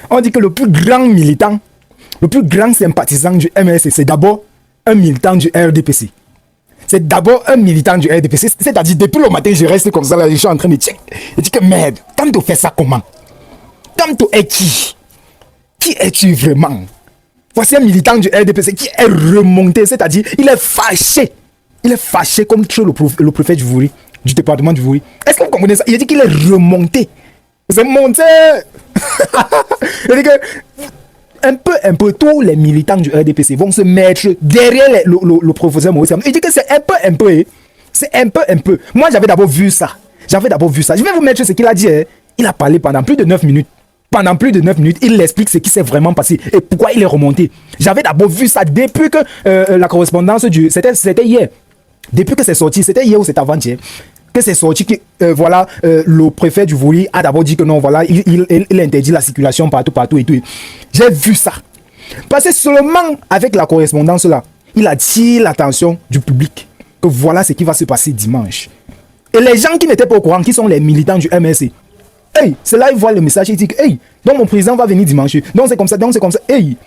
On dit que le plus grand militant, le plus grand sympathisant du MRC, c'est d'abord un militant du RDPC. C'est d'abord un militant du RDPC. C'est-à-dire, depuis le matin, je reste comme ça, là, je suis en train de check. Je dis que merde, Kamto fait ça comment? Kamto est qui? Qui es-tu vraiment? Voici un militant du RDPC qui est remonté, c'est-à-dire, il est fâché. Il est fâché comme le préfet du Vouri, du département du Vouri. Est-ce que vous comprenez ça? Il a dit qu'il est remonté. C'est monté. Il a dit que un peu, tous les militants du RDPC vont se mettre derrière le professeur Maurice Kamto. Il dit que c'est un peu. Hein. C'est un peu. Moi, j'avais d'abord vu ça. Je vais vous mettre ce qu'il a dit. Hein. Il a parlé pendant plus de 9 minutes. Pendant plus de 9 minutes, il explique ce qui s'est vraiment passé et pourquoi il est remonté. J'avais d'abord vu ça depuis que la correspondance c'était hier. Depuis que c'est sorti, c'était hier ou c'était avant-hier, que c'est sorti que le préfet du Vouri a d'abord dit que non, voilà, il interdit la circulation partout et tout. J'ai vu ça. Parce que seulement avec la correspondance là, il a dit l'attention du public que voilà ce qui va se passer dimanche. Et les gens qui n'étaient pas au courant, qui sont les militants du MRC, hey, c'est là ils voient le message et ils disent hey, donc mon président va venir dimanche. Donc c'est comme ça. Hey,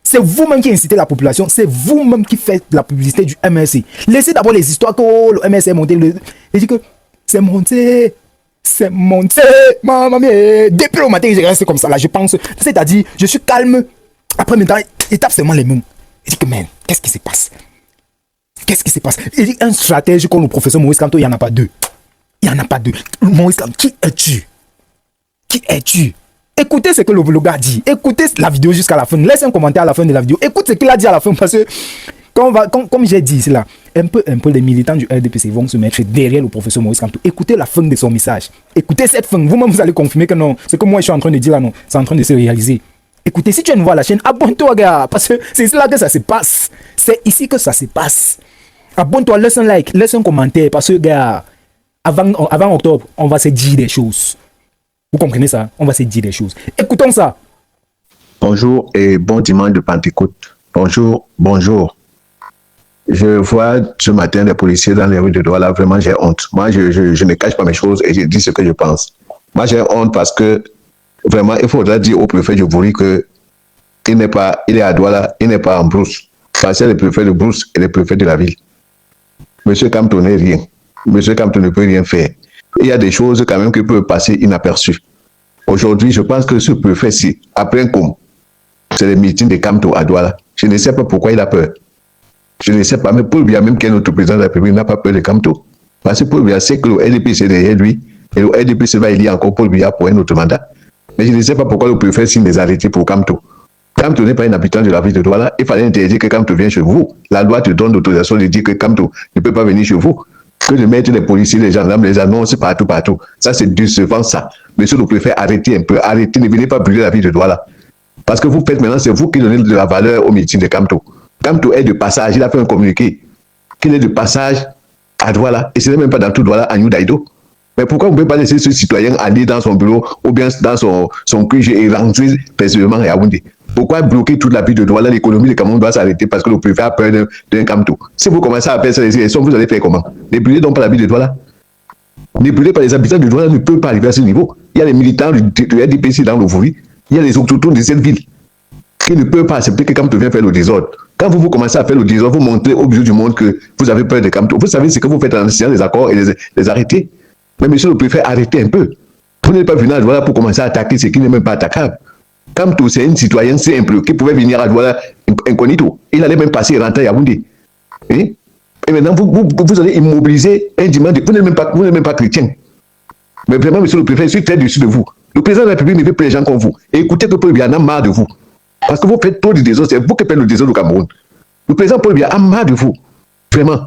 c'est vous-même qui incitez la population, c'est vous-même qui faites la publicité du MRC. Laissez d'abord les histoires que le MRC est monté. Il dit que c'est monté. Maman mia. Depuis le matin, je reste comme ça là, je pense. C'est-à-dire, je suis calme. Après maintenant, il tape seulement les mains. Il dit que man, qu'est-ce qui se passe? Il dit un stratège comme le professeur Maurice Kamto, il n'y en a pas deux. Maurice Kamto, qui es-tu? Écoutez ce que le gars dit. Écoutez la vidéo jusqu'à la fin. Laissez un commentaire à la fin de la vidéo. Écoute ce qu'il a dit à la fin parce que, comme j'ai dit, c'est là, un peu les militants du RDPC vont se mettre derrière le professeur Maurice Kamto. Écoutez la fin de son message. Écoutez cette fin. Vous-même, vous allez confirmer que non. Ce que moi, je suis en train de dire là, non. C'est en train de se réaliser. Écoutez, si tu viens de voir la chaîne, abonne-toi, gars. Parce que c'est là que ça se passe. C'est ici que ça se passe. Abonne-toi, laisse un like, laisse un commentaire. Parce que, gars, avant octobre, on va se dire des choses. Vous comprenez ça? On va se dire des choses. Écoutons ça. Bonjour et bon dimanche de Pentecôte. Bonjour. Je vois ce matin les policiers dans les rues de Douala. Vraiment, j'ai honte. Moi, je ne cache pas mes choses et je dis ce que je pense. Moi, j'ai honte parce que vraiment, il faudra dire au préfet de Vouri qu'il n'est pas, il est à Douala, il n'est pas en brousse. Parce que le préfet de brousse et le préfet de la ville. Monsieur Kamto n'est rien. Monsieur Kamto ne peut rien faire. Il y a des choses quand même qui peuvent passer inaperçues. Aujourd'hui, je pense que ce préfet-ci, après un coup, c'est le meeting de Kamto à Douala. Je ne sais pas pourquoi il a peur. Je ne sais pas, mais Paul Biya, même qui est notre président de la République, n'a pas peur de Kamto. Parce que Paul Biya sait que le RDPC est derrière lui, et le RDPC va élire encore Paul Biya pour un autre mandat. Mais je ne sais pas pourquoi le préfet signe des arrêtés pour Kamto. Kamto n'est pas un habitant de la ville de Douala. Il fallait interdire que Kamto vienne chez vous. La loi te donne l'autorisation de dire que Kamto ne peut pas venir chez vous. Que de mettre les policiers, les gendarmes, les annonces partout. Ça, c'est décevant, ça. Monsieur le préfet, arrêtez un peu. Arrêtez, ne venez pas brûler la ville de Douala. Parce que vous faites maintenant, c'est vous qui donnez de la valeur au meeting de Kamto. Kamto est de passage. Il a fait un communiqué qu'il est de passage à Douala. Et ce n'est même pas dans tout Douala, à New Daido. Mais pourquoi vous ne pouvez pas laisser ce citoyen aller dans son bureau ou bien dans son QG et rentrer personnellement à Yaoundé? Pourquoi bloquer toute la ville de Douala? L'économie du Cameroun doit s'arrêter parce que le préfet a peur d'un Kamto. Si vous commencez à faire ça, les élections, vous allez faire comment? Ne brûlez donc pas la ville de Douala. Ne brûlez pas les habitants de Douala, ne peuvent pas arriver à ce niveau. Il y a les militants du RDPC dans le Vouri. Il y a les autochtones de cette ville qui ne peuvent pas accepter que Kamto vienne faire le désordre. Quand vous commencez à faire le désordre, vous montrez au bout du monde que vous avez peur de Kamto. Vous savez ce que vous faites en signant les accords et les arrêter. Mais monsieur le préfet, arrêtez un peu. Vous n'êtes pas venu à Douala pour commencer à attaquer ce qui n'est même pas attaquable. Kamto, c'est un citoyen simple qui pouvait venir à Douala incognito. Il allait même passer et rentrer à Yaoundé. Et maintenant, vous allez immobiliser un dimanche. Vous n'êtes même pas chrétien. Mais vraiment, monsieur le préfet, je suis très déçu de vous. Le président de la République ne veut plus les gens comme vous. Et écoutez que Paul Biya en a marre de vous. Parce que vous faites trop de désordre. C'est vous qui faites le désordre au Cameroun. Le président Paul Biya a marre de vous. Vraiment.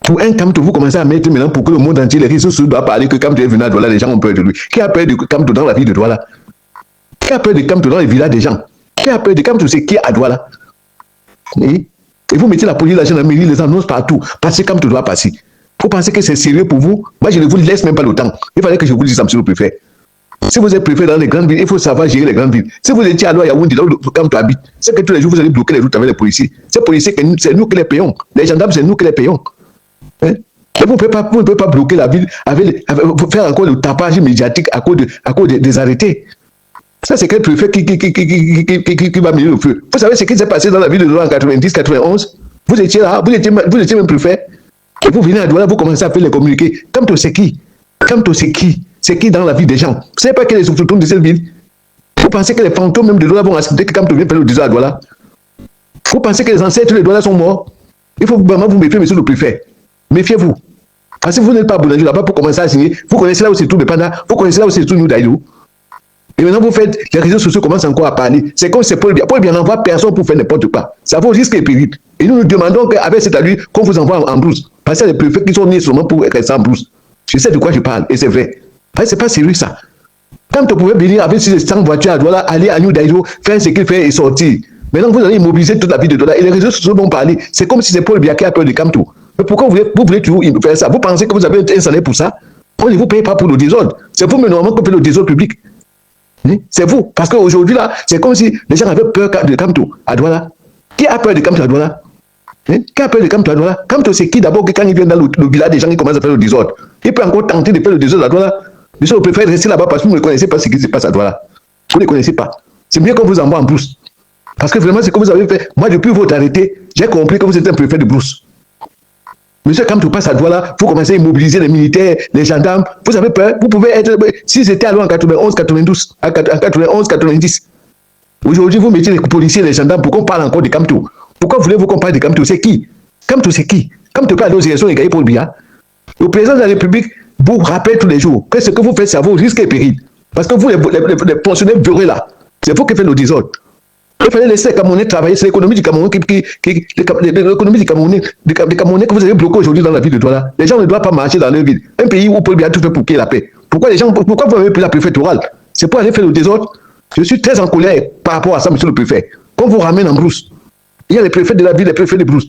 Pour un Kamto, vous commencez à mettre maintenant pour que le monde entier, les réseaux sociaux doivent parler que Kamto est venu à Douala, les gens ont peur de lui. Qui a peur de Kamto dans la ville de Douala? Qui a peur de Kamto dans les villages des gens? Qui a peur de Kamto? C'est qui à Douala? Et vous mettez la police, la gendarmerie, les annonces partout. Parce que Kamto doit passer. Vous pensez que c'est sérieux pour vous? Moi, je ne vous laisse même pas le temps. Il fallait que je vous dise ça, monsieur le préfet. Si vous êtes préfet dans les grandes villes, il faut savoir gérer les grandes villes. Si vous étiez à Yaoundé, là où Kamto habite, c'est que tous les jours, vous allez bloquer les routes avec les policiers. Ces policiers, c'est nous qui les payons. Les gendarmes, c'est nous qui les payons. Hein? Vous ne pouvez pas bloquer la ville, faire encore le tapage médiatique à cause des arrêtés. Ça, c'est quel préfet qui va mener le feu. Vous savez ce qui s'est passé dans la ville de Douala en 90, 91? Vous étiez là, vous étiez même préfet. Et vous venez à Douala, vous commencez à faire les communiqués. Kamto, c'est qui? Kamto, c'est qui? C'est qui dans la vie des gens? Vous ne savez pas quel est le fantôme de cette ville? Vous pensez que les fantômes même de Douala vont accepter que Kamto vienne faire le discours à Douala? Vous pensez que les ancêtres de Douala sont morts? Il faut vraiment vous méfier, monsieur le préfet. Méfiez-vous. Parce que vous n'êtes pas boulanger là-bas pour commencer à signer. Vous connaissez là où c'est tout le Panda. Vous connaissez là où c'est tout nous d'Aïdou. Et maintenant, vous faites, les réseaux sociaux commencent encore à parler. C'est comme c'est Paul Biya. Paul Biya n'envoie personne pour faire n'importe quoi. Ça vaut risque et péril. Et nous nous demandons qu'avec cet allié, qu'on vous envoie en brousse. Parce que les préfets qui sont nés seulement pour rester en brousse. Je sais de quoi je parle. Et c'est vrai. Parce que c'est pas sérieux ça. Quand on pouvait venir avec 100 voitures à Douala, aller à New Daïdo, faire ce qu'il fait et sortir. Maintenant, vous allez immobiliser toute la vie de Douala. Et les réseaux sociaux vont parler. C'est comme si c'est Paul Biya qui a peur de Kamto. Mais pourquoi vous voulez toujours faire ça? Vous pensez que vous avez un salaire pour ça? On ne vous paye pas pour le désordre. C'est vous, mais normalement, qui faites le désordre public. C'est vous. Parce qu'aujourd'hui, là, c'est comme si les gens avaient peur de Kamto à Douala. Qui a peur de Kamto à Douala? Qui a peur de Kamto à Douala? Kamto, c'est qui d'abord que quand il vient dans le village, des gens qui commencent à faire le désordre? Il peut encore tenter de faire le désordre à Douala. Monsieur, vous préférez rester là-bas parce que vous ne connaissez pas ce qui se passe à Douala. Vous ne les connaissez pas. C'est mieux qu'on vous envoie en brousse. Parce que vraiment, c'est que vous avez fait. Moi, depuis votre arrêté, j'ai compris que vous êtes un préfet de brousse. Monsieur, quand tu passes à Douala, vous commencez à immobiliser les militaires, les gendarmes. Vous avez peur. Vous pouvez être. Si c'était à en 91, 92, en 91, 90. Aujourd'hui, vous mettez les policiers, les gendarmes pour qu'on parle encore de Kamto. Pourquoi voulez-vous qu'on parle de Kamto? C'est qui? Kamto, c'est qui? Kamto peut aller aux élections et gagner Paul Biya. Le président de la République vous rappelle tous les jours que ce que vous faites, ça vaut risque et péril. Parce que vous, les pensionnaires beurrés là, c'est vous qui faites le désordre. Il fallait laisser les Camerounais travailler. C'est l'économie du Cameroun l'économie du Camerounais que vous avez bloqué aujourd'hui dans la ville de Douala. Les gens ne doivent pas marcher dans leur ville. Un pays où Paul Biya tout fait pour qu'il y ait la paix. Pourquoi vous avez pris la préfectorale? C'est pour aller faire le désordre. Je suis très en colère par rapport à ça, monsieur le préfet. Qu'on vous ramène en brousse. Il y a les préfets de la ville, les préfets de brousse.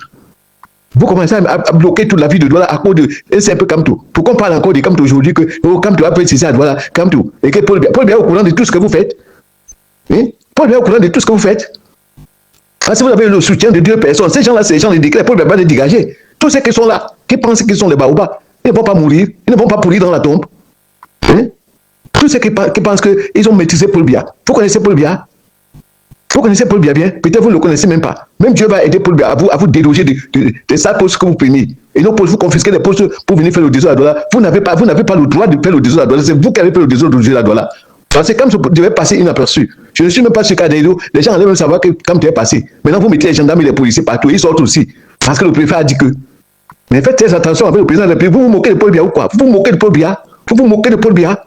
Vous commencez à bloquer toute la vie de Douala à cause de. Et c'est un peu Kamto. Pourquoi on parle encore de Kamto aujourd'hui que Kamto a fait à Douala, Kamto. Et que Paul Biya est au courant de tout ce que vous faites. Paul Biya est au courant de tout ce que vous faites. Parce que vous avez le soutien de 2 personnes. Ces gens-là, c'est les gens qui déclarent. Paul Biya va les dégager. Tous ceux qui sont là, qui pensent qu'ils sont les baobas, ils ne vont pas mourir. Ils ne vont pas pourrir dans la tombe. Tous ceux qui pensent qu'ils ont maîtrisé Paul Biya. Vous connaissez Paul Biya? Vous connaissez Paul Biya bien? Peut-être vous ne le connaissez même pas. Même Dieu va aider Paul Biya à vous déloger de sales postes que vous prenez. Et non, vous confisquez les postes pour venir faire le désordre à Douala. Vous n'avez pas le droit de faire le désordre à Douala. C'est vous qui avez fait le désordre à Douala. Parce que comme ça devait passer inaperçu. Je ne suis même pas sûr qu'à Daïdo, les gens allaient même savoir que comme tu es passé. Maintenant, vous mettez les gendarmes et les policiers partout. Ils sortent aussi. Parce que le préfet a dit que. Mais faites très attention avec le président de la République. Vous vous moquez de Paul Biya ou quoi? Vous vous moquez de Paul Biya? Vous vous moquez de Paul Biya?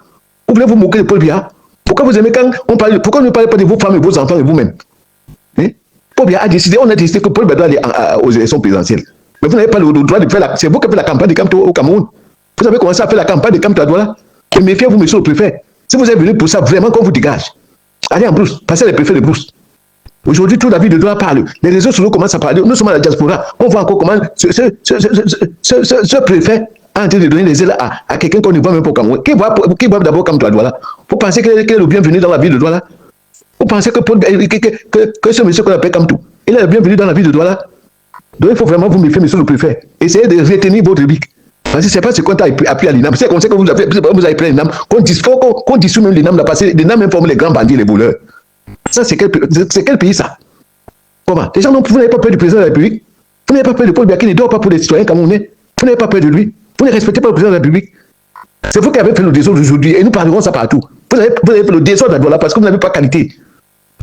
Vous voulez vous moquer de Paul Biya? Pourquoi vous aimez quand on parle? Pourquoi ne parlez pas de vos femmes et vos enfants et vous-même? Paul Biya a décidé, on a décidé que Paul Biya doit aller aux élections présidentielles. Mais vous n'avez pas le droit de faire c'est vous qui faites la campagne de Kamto au Cameroun. Vous avez commencé à faire la campagne de Kamto à Douala. Et méfiez-vous, monsieur le préfet. Si vous êtes venu pour ça, vraiment qu'on vous dégage. Allez en brousse, passez les préfets de brousse. Aujourd'hui, toute la vie de Douala parle. Les réseaux sociaux commencent à parler. Nous sommes à la diaspora. On voit encore comment ce préfet a en train de donner les ailes à quelqu'un qu'on ne voit même pas au Cameroun. Qui voit d'abord Kamto à Douala? Vous pensez qu'il est le bienvenu dans la vie de Douala? Vous pensez que ce monsieur qu'on appelle Kamto, il est le bienvenu dans la vie de Douala? Donc il faut vraiment vous méfier, monsieur le préfet. Essayez de retenir votre bic. Parce que ce n'est pas ce qu'on a appris à l'INAM. C'est comme ça que vous avez pris l'INAM. Qu'on dissout même l'INAM, parce que l'INAM informe les grands bandits, les voleurs. Ça, c'est quel pays ça? Comment? Les gens, vous n'avez pas peur du président de la République? Vous n'avez pas peur de Paul Biya qui ne dort pas pour les citoyens camerounais? Vous n'avez pas peur de lui? Vous ne respectez pas le président de la République? C'est vous qui avez fait le désordre aujourd'hui et nous parlerons ça partout. Vous avez fait le désordre à Douala parce que vous n'avez pas qualité.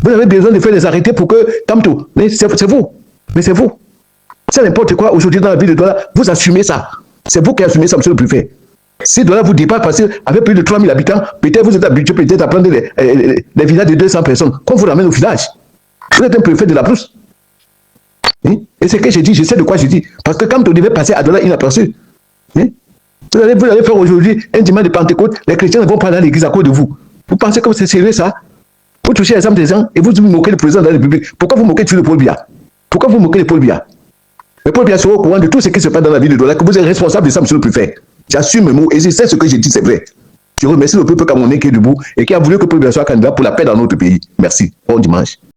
Vous avez besoin de faire des arrêtés pour que Kamto. Mais c'est vous. Mais c'est vous. C'est n'importe quoi aujourd'hui dans la ville de Douala. Vous assumez ça. C'est vous qui assumez ça, monsieur le préfet. Si Douala vous dépasse parce qu'avec plus de 3000 habitants, peut-être vous êtes habitué peut-être à prendre les villages de 200 personnes. Qu'on vous ramène au village. Vous êtes un préfet de la brousse. Et c'est ce que j'ai dit, je sais de quoi je dis. Parce que Kamto devait passer à Douala inaperçu. Vous allez faire aujourd'hui un dimanche de Pentecôte, les chrétiens ne vont pas dans l'église à cause de vous. Vous pensez que c'est sérieux ça? Vous touchez les âmes des gens et vous moquez le président de la République. Pourquoi vous moquez de Paul Biya? Pourquoi vous moquez de Paul Biya? Mais Paul Biya sera au courant de tout ce qui se passe dans la ville de Douala, que vous êtes responsable de ça, monsieur le préfet. J'assume mes mots et je sais ce que j'ai dit, c'est vrai. Je remercie le peuple camerounais qui est debout et qui a voulu que Paul Biya soit candidat pour la paix dans notre pays. Merci. Bon dimanche.